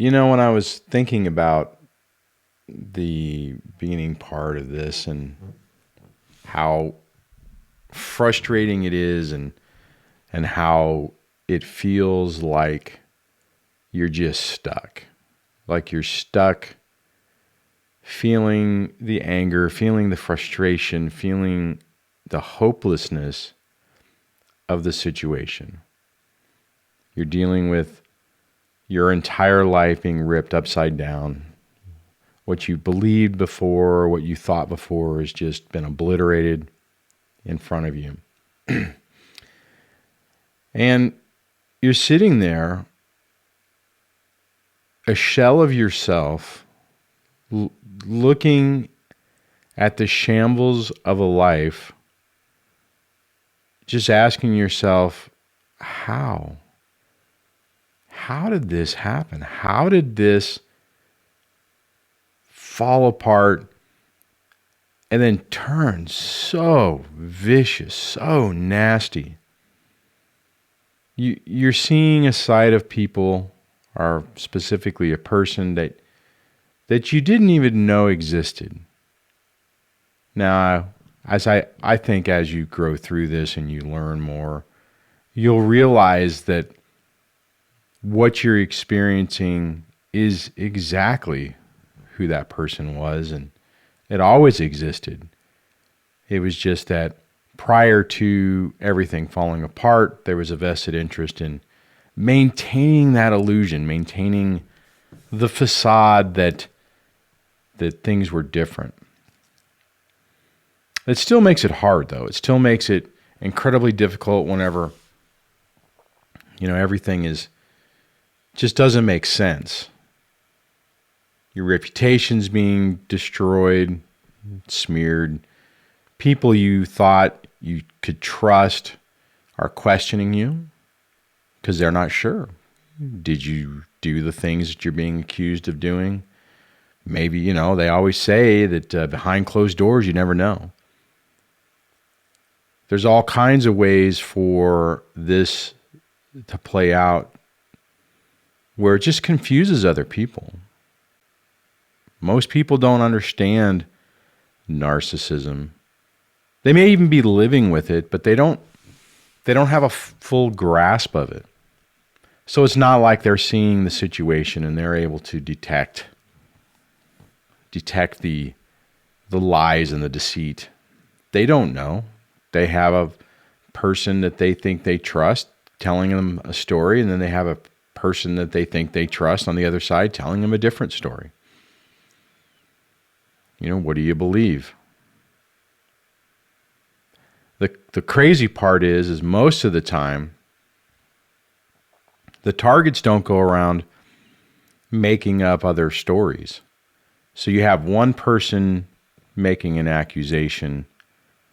When I was thinking about the beginning part of this and how frustrating it is and how it feels like you're just stuck. Like you're stuck feeling the anger, feeling the frustration, feeling the hopelessness of the situation. You're dealing with your entire life being ripped upside down. What you believed before, what you thought before has just been obliterated in front of you. And you're sitting there, a shell of yourself, looking at the shambles of a life, just asking yourself, how? How did this happen? How did this fall apart and then turn so vicious, so nasty? You're seeing a side of people, or specifically a person that you didn't even know existed. Now, as I think as you grow through this and you learn more, you'll realize that what you're experiencing is exactly who that person was, and it always existed. It was just that prior to everything falling apart, there was a vested interest in maintaining that illusion, maintaining the facade that things were different. It still makes it hard, though. It still makes it incredibly difficult whenever, everything just doesn't make sense. Your reputation's being destroyed, smeared. People you thought you could trust are questioning you because they're not sure. Did you do the things that you're being accused of doing? Maybe, they always say that behind closed doors, you never know. There's all kinds of ways for this to play out where it just confuses other people. Most people don't understand narcissism. They may even be living with it, but they don't have a full grasp of it. So it's not like they're seeing the situation and they're able to detect the lies and the deceit. They don't know. They have a person that they think they trust telling them a story, and then they have a person that they think they trust on the other side telling them a different story. What do you believe? The crazy part is most of the time, the targets don't go around making up other stories. So you have one person making an accusation,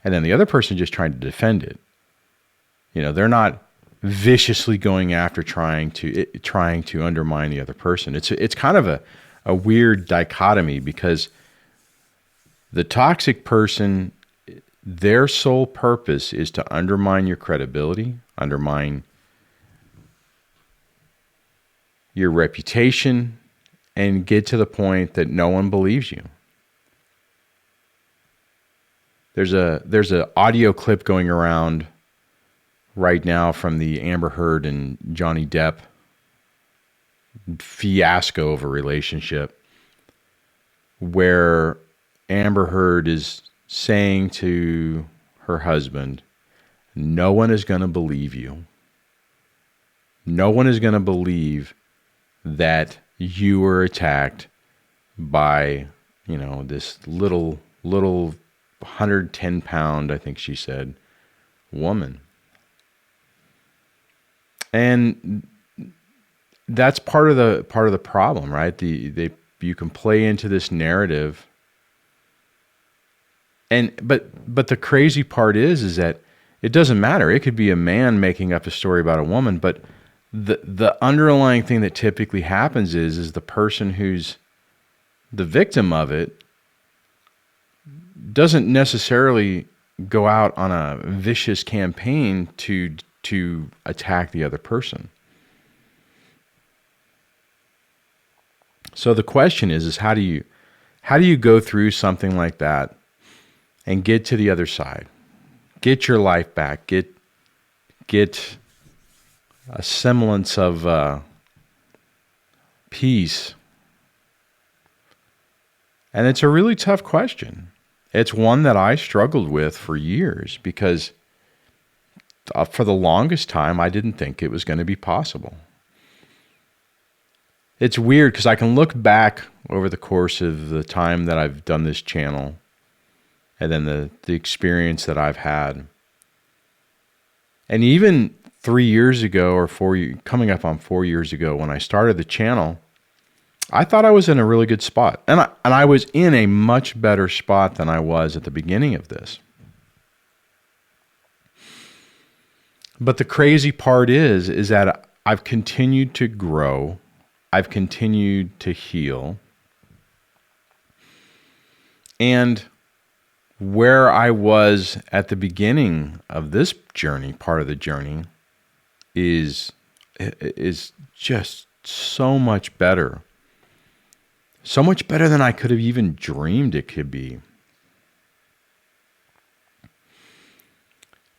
and then the other person just trying to defend it. They're not viciously going after trying to undermine the other person. It's kind of a weird dichotomy, because the toxic person, their sole purpose is to undermine your credibility, undermine your reputation, and get to the point that no one believes you. There's a audio clip going around right now from the Amber Heard and Johnny Depp fiasco of a relationship, where Amber Heard is saying to her husband, no one is going to believe you. No one is going to believe that you were attacked by, this little 110 pound, I think she said, woman. And that's part of the problem, right? You can play into this narrative. But the crazy part is that it doesn't matter. It could be a man making up a story about a woman, but the underlying thing that typically happens is the person who's the victim of it doesn't necessarily go out on a vicious campaign to attack the other person. So the question is how do you go through something like that and get to the other side? Get your life back. Get a semblance of peace. And it's a really tough question. It's one that I struggled with for years because for the longest time, I didn't think it was going to be possible. It's weird because I can look back over the course of the time that I've done this channel and then the experience that I've had. And even 3 years ago or coming up on 4 years ago when I started the channel, I thought I was in a really good spot. And I was in a much better spot than I was at the beginning of this. But the crazy part is that I've continued to grow. I've continued to heal. And where I was at the beginning of this journey, part of the journey, is just so much better. So much better than I could have even dreamed it could be.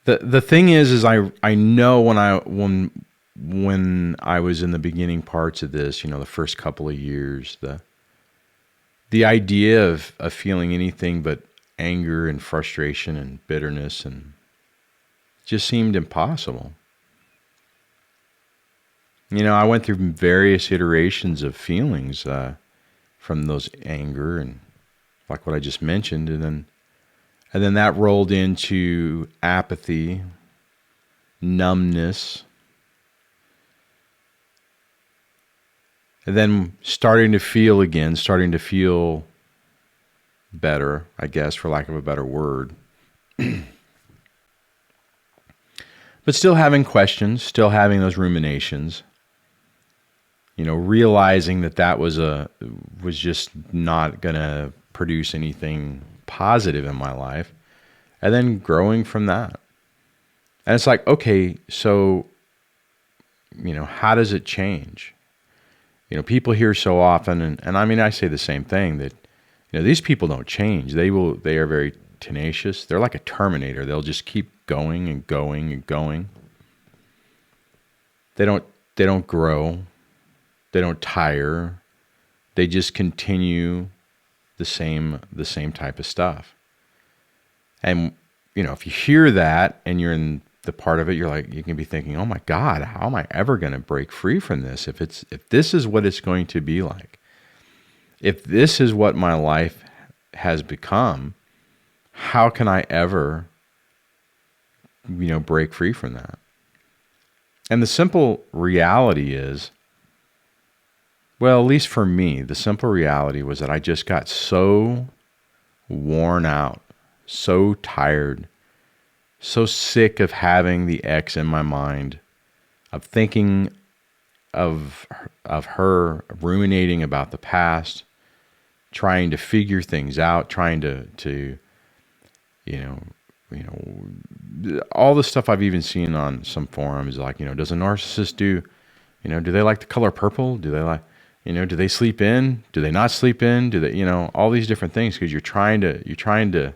The thing is I know when I was in the beginning parts of this, the first couple of years, the idea of feeling anything but anger and frustration and bitterness and just seemed impossible. I went through various iterations of feelings from those anger and like what I just mentioned, and then that rolled into apathy, numbness, and then starting to feel better, I guess, for lack of a better word. But still having questions, still having those ruminations, realizing that was just not going to produce anything positive in my life, and then growing from that. And it's like, okay, so, how does it change? People hear so often, and I mean, I say the same thing, that, these people don't change. They are very tenacious. They're like a Terminator. They'll just keep going and going and going. They don't grow. They don't tire. They just continue the same type of stuff. And, if you hear that and you're in the part of it, you can be thinking, oh my God, how am I ever going to break free from this? If this is what it's going to be like, if this is what my life has become, how can I ever, break free from that? And the simple reality is, well, at least for me, the simple reality was that I just got so worn out, so tired, so sick of having the ex in my mind, of thinking of her, ruminating about the past, trying to figure things out, trying to all the stuff I've even seen on some forums, like, does a narcissist do they like the color purple? Do they like, do they sleep in? Do they not sleep in? Do they, all these different things, because you're trying to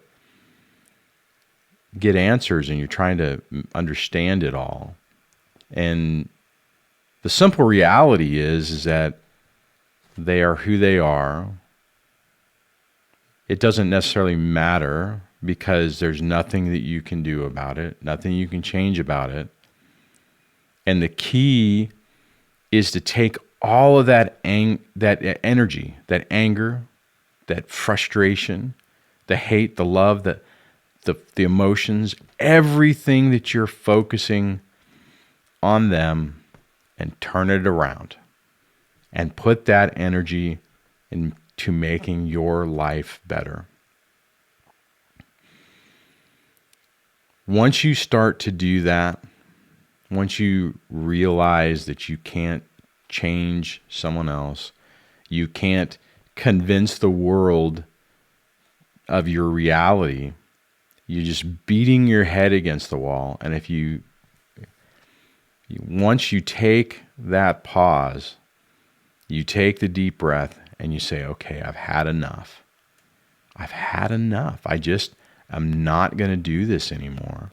get answers and you're trying to understand it all. And the simple reality is that they are who they are. It doesn't necessarily matter because there's nothing that you can do about it, nothing you can change about it. And the key is to take all of that energy, that anger, that frustration, the hate, the love, the emotions, everything that you're focusing on them, and turn it around and put that energy into making your life better. Once you start to do that, once you realize that you can't change someone else, you can't convince the world of your reality, you're just beating your head against the wall. And once you take that pause, you take the deep breath and you say, okay, I've had enough. I've had enough. I'm not going to do this anymore.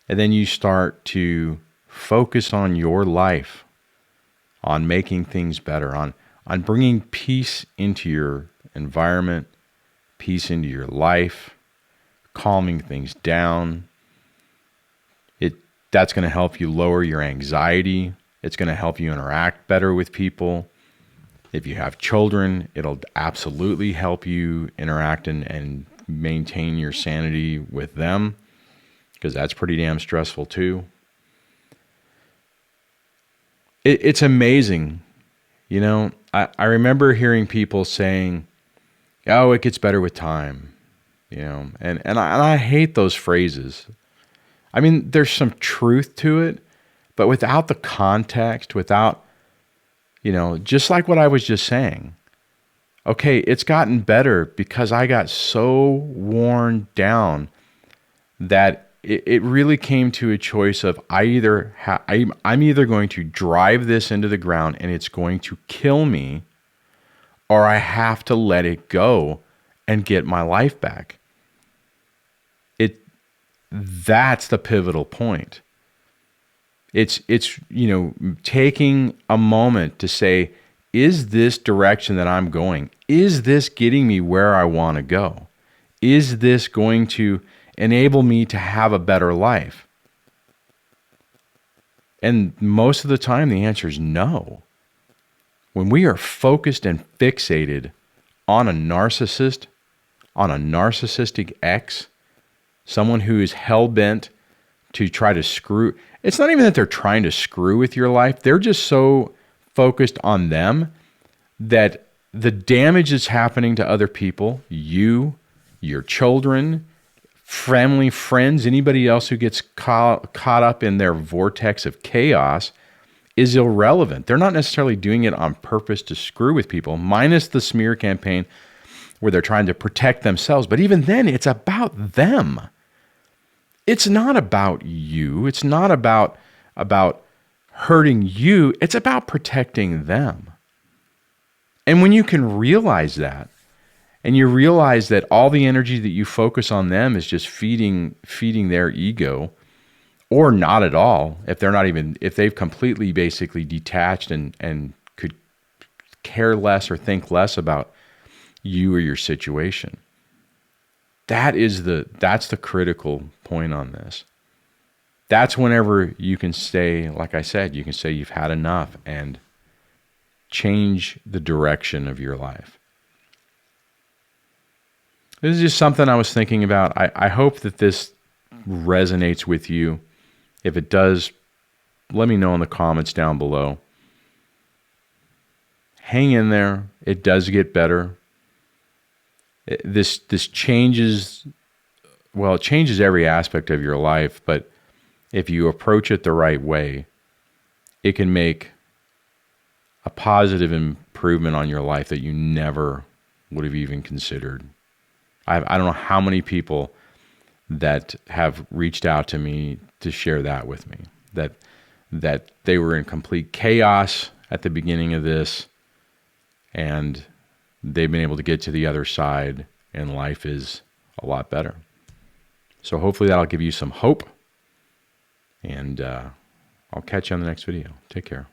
And then you start to focus on your life, on making things better, on bringing peace into your environment, peace into your life, calming things down. That's going to help you lower your anxiety. It's going to help you interact better with people. If you have children, it'll absolutely help you interact and maintain your sanity with them, because that's pretty damn stressful too. It's amazing. You know, I remember hearing people saying, oh, it gets better with time. You know, and I hate those phrases. I mean, there's some truth to it, but without the context, without, you know, just like what I was just saying. Okay, it's gotten better because I got so worn down that it really came to a choice of I'm either going to drive this into the ground and it's going to kill me, or I have to let it go and get my life back. That's the pivotal point. It's you know, taking a moment to say, is this direction that I'm going, is this getting me where I want to go? Is this going to enable me to have a better life? And most of the time the answer is no. When we are focused and fixated on a narcissist, on a narcissistic ex, someone who is hell-bent to try to screw. It's not even that they're trying to screw with your life. They're just so focused on them that the damage that's happening to other people, you, your children, family, friends, anybody else who gets caught up in their vortex of chaos, is irrelevant. They're not necessarily doing it on purpose to screw with people, minus the smear campaign where they're trying to protect themselves. But even then, it's about them. It's not about you. It's not about hurting you. It's about protecting them. And when you can realize that, and you realize that all the energy that you focus on them is just feeding their ego, or not at all, if they've completely basically detached and could care less or think less about you or your situation. That's the critical point on this. That's whenever you can say, like I said, you can say you've had enough and change the direction of your life. This is just something I was thinking about. I hope that this resonates with you. If it does, let me know in the comments down below. Hang in there. It does get better. This changes, well, it changes every aspect of your life, but if you approach it the right way, it can make a positive improvement on your life that you never would have even considered. I don't know how many people that have reached out to me to share that with me, that they were in complete chaos at the beginning of this, and they've been able to get to the other side, and life is a lot better. So hopefully that'll give you some hope, and I'll catch you on the next video. Take care.